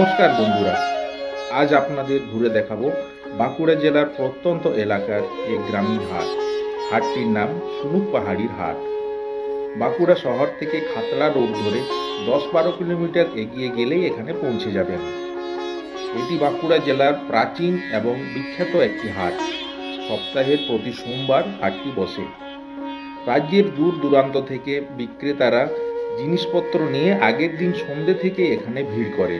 নমস্কার বন্ধুরা, আজ আপনাদের ঘুরে দেখাবো বাঁকুড়া জেলার প্রত্যন্ত এলাকার এক গ্রামীণ হাট। হাটটির নাম সুনুক পাহাড়ির হাট। বাঁকুড়া শহর থেকে খাতড়া রোড ধরে 10-12 কিলোমিটার এগিয়ে গেলেই এখানে পৌঁছে যাবেন। এটি বাঁকুড়া জেলার প্রাচীন এবং বিখ্যাত একটি হাট। সপ্তাহের প্রতি সোমবার হাটটি বসে। রাজ্যের দূর দূরান্ত থেকে বিক্রেতারা জিনিসপত্র নিয়ে আগের দিন সন্ধ্যে থেকে এখানে ভিড় করে।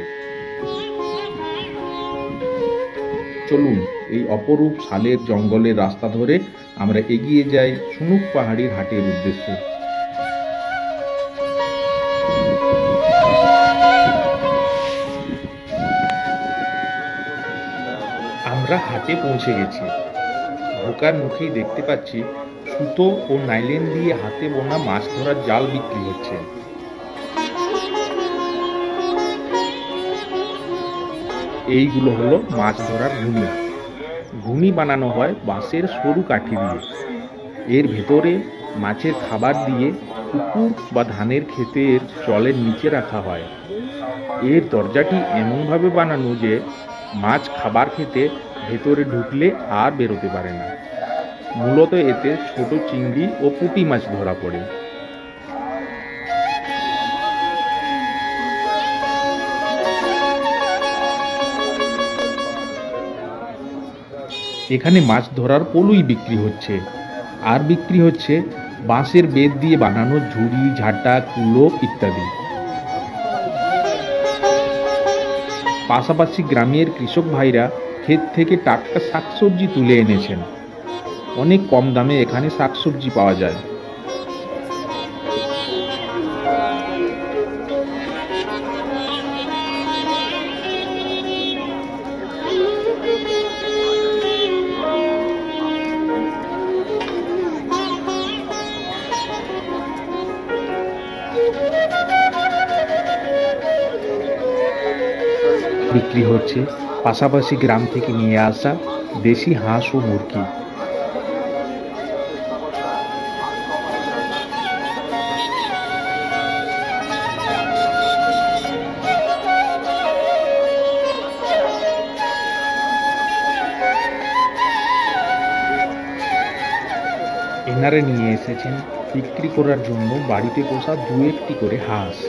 চলুন এই অপরূপ শালের জঙ্গলের রাস্তা ধরে আমরা এগিয়ে যাই সুনুক পাহাড়ির হাটের উদ্দেশ্যে। আমরা হাটে পৌঁছে গেছি। ঢোকার মুখেই দেখতে পাচ্ছি সুতো ও নাইলন দিয়ে হাতে বোনা মাছ ধরার জাল বিক্রি হচ্ছে। এইগুলো হলো মাছ ধরার ঘুনি। ঘুনি বানানো হয় বাঁশের সরু কাঠি দিয়ে। এর ভেতরে মাছের খাবার দিয়ে পুকুর বা ধানের ক্ষেতের জলের নিচে রাখা হয়। এর দরজাটি এমনভাবে বানানো যে মাছ খাবার খেতে ভেতরে ঢুকলে আর বেরোতে পারে না। মূলত এতে ছোট চিংড়ি ও পুঁটি মাছ ধরা পড়ে। এখানে মাছ ধরার পলুই বিক্রি হচ্ছে, আর বিক্রি হচ্ছে বাঁশের বেত দিয়ে বানানো ঝুড়ি, ঝাঁটা, কুলো ইত্যাদি। পাশাপাশি গ্রামের কৃষক ভাইরা ক্ষেত থেকে টাটকা শাকসবজি তুলে এনেছেন। অনেক কম দামে এখানে শাকসবজি পাওয়া যায়। বিক্রি হচ্ছে পাশাপাশি গ্রাম থেকে নিয়ে আসা দেশি হাঁস ও মুরগি। এনারা নিয়ে এসেছেন বিক্রি করার জন্য বাড়িতে পোষা 2-1টি করে হাঁস।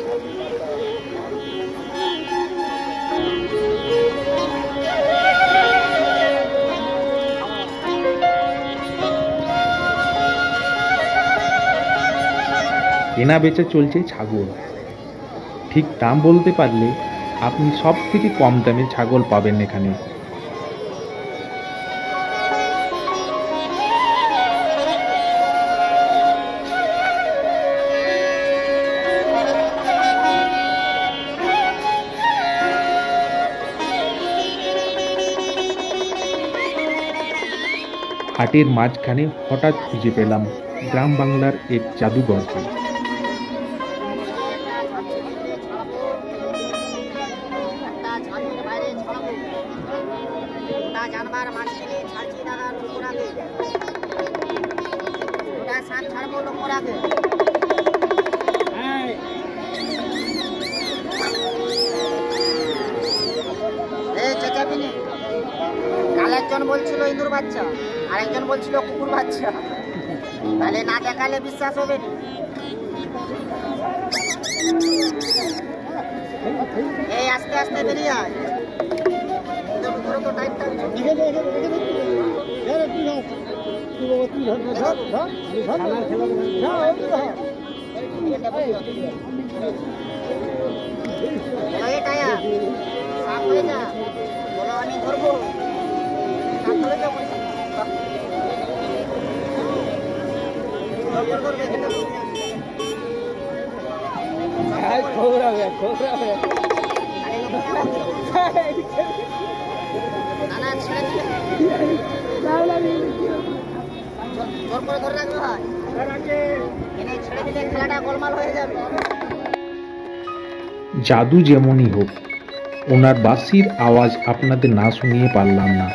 কেনা বেচা চলছে ছাগল। ঠিক দাম বলতে পারলে আপনি সব থেকে কম দামে ছাগল পাবেন এখানে। হাটের মাঝখানে হঠাৎ খুঁজে পেলাম গ্রাম বাংলার এক জাদুঘরকে। একজন বলছিল ইঁদুর বাচ্চা, আর একজন বলছিল কুকুর বাচ্চা। তাহলে না দেখালে বিশ্বাস হবে না। এই আস্তে আস্তে বেরিয়ে আয়। আমি ধরবো। জাদু যেমনই হোক, ওনার বাঁশির আওয়াজ আপনাদের না শুনিয়ে পারলাম না।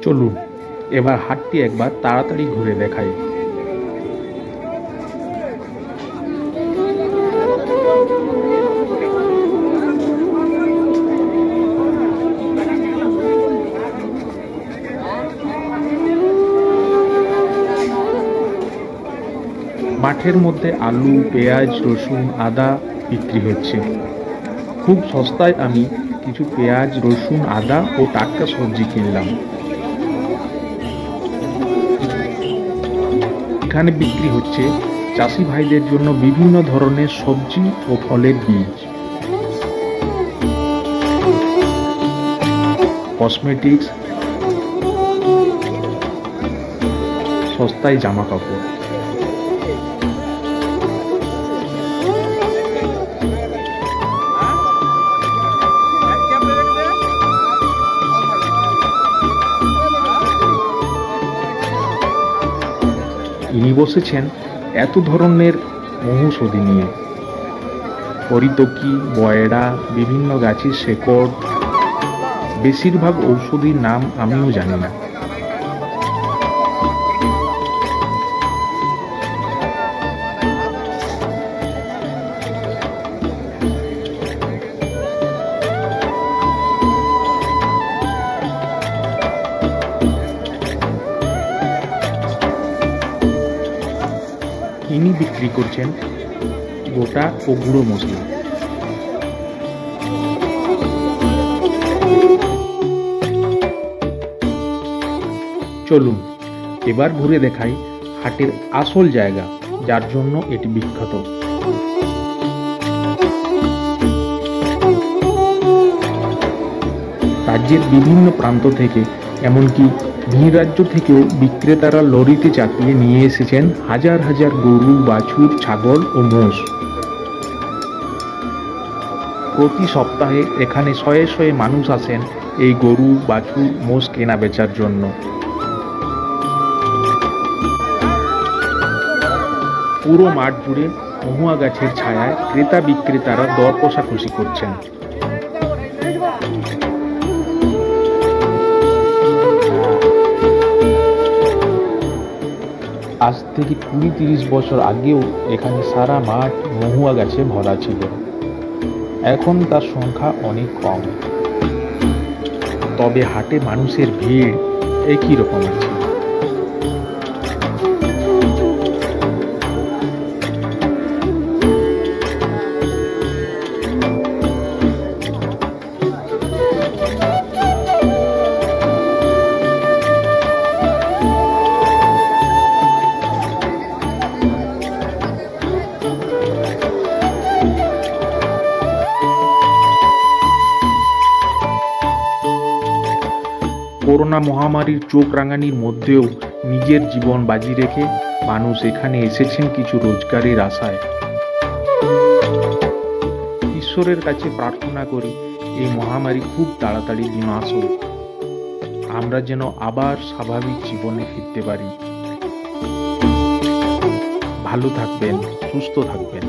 চলুন এবার হাটটি একবার তাড়াতাড়ি ঘুরে দেখাই। মাঠের মধ্যে আলু, পেঁয়াজ, রসুন, আদা বিক্রি হচ্ছে। খুব সস্তায় আমি কিছু পেঁয়াজ, রসুন, আদা ও টাটকা সবজি কিনলাম। এখানে বিক্রি হচ্ছে চাষি ভাইদের জন্য বিভিন্ন ধরনের সবজি ও ফলের বীজ, কসমেটিক্স, সস্তায় জামা কাপড়। ইনি বসেছেন এত ধরনের মহৌষধি নিয়ে, হরিতকি, বয়রা, বিভিন্ন গাছের শেকড়। বেশিরভাগ ঔষধির নাম আমিও জানি না। ইনি বিক্রি করছেন গোটা ও গুঁড়ো মশলা। চলুন এবার ঘুরে দেখাই হাটের আসল জায়গা, যার জন্য এটি বিখ্যাত। রাজ্যের বিভিন্ন প্রান্ত থেকে, এমনকি ভিন রাজ্য থেকেও বিক্রেতারা লরিতে চাপিয়ে নিয়ে এসেছেন হাজার হাজার গরু, বাছুর, ছাগল ও মোষ। প্রতি সপ্তাহে এখানে শয়ে শয়ে মানুষ আসেন এই গরু, বাছুর, মোষ কেনা বেচার জন্য। পুরো মাঠ জুড়ে মহুয়া গাছের ছায়ায় ক্রেতা বিক্রেতারা দর কষাকষি করছেন। আজ থেকে 20-30 বছর আগেও এখানে সারা মাঠ মহুয়া গাছে ভরা ছিল। এখন তার সংখ্যা অনেক কম, তবে হাটে মানুষের ভিড় একই রকম আছে। করোনা মহামারীর চোখ রাঙানির মধ্যেও নিজের জীবন বাজি রেখে মানুষ এখানে এসেছেন কিছু রোজগারের আশায়। ঈশ্বরের কাছে প্রার্থনা করি এই মহামারী খুব তাড়াতাড়ি বিনাশ হোক, আমরা যেন আবার স্বাভাবিক জীবনে ফিরতে পারি। ভালো থাকবেন, সুস্থ থাকবেন।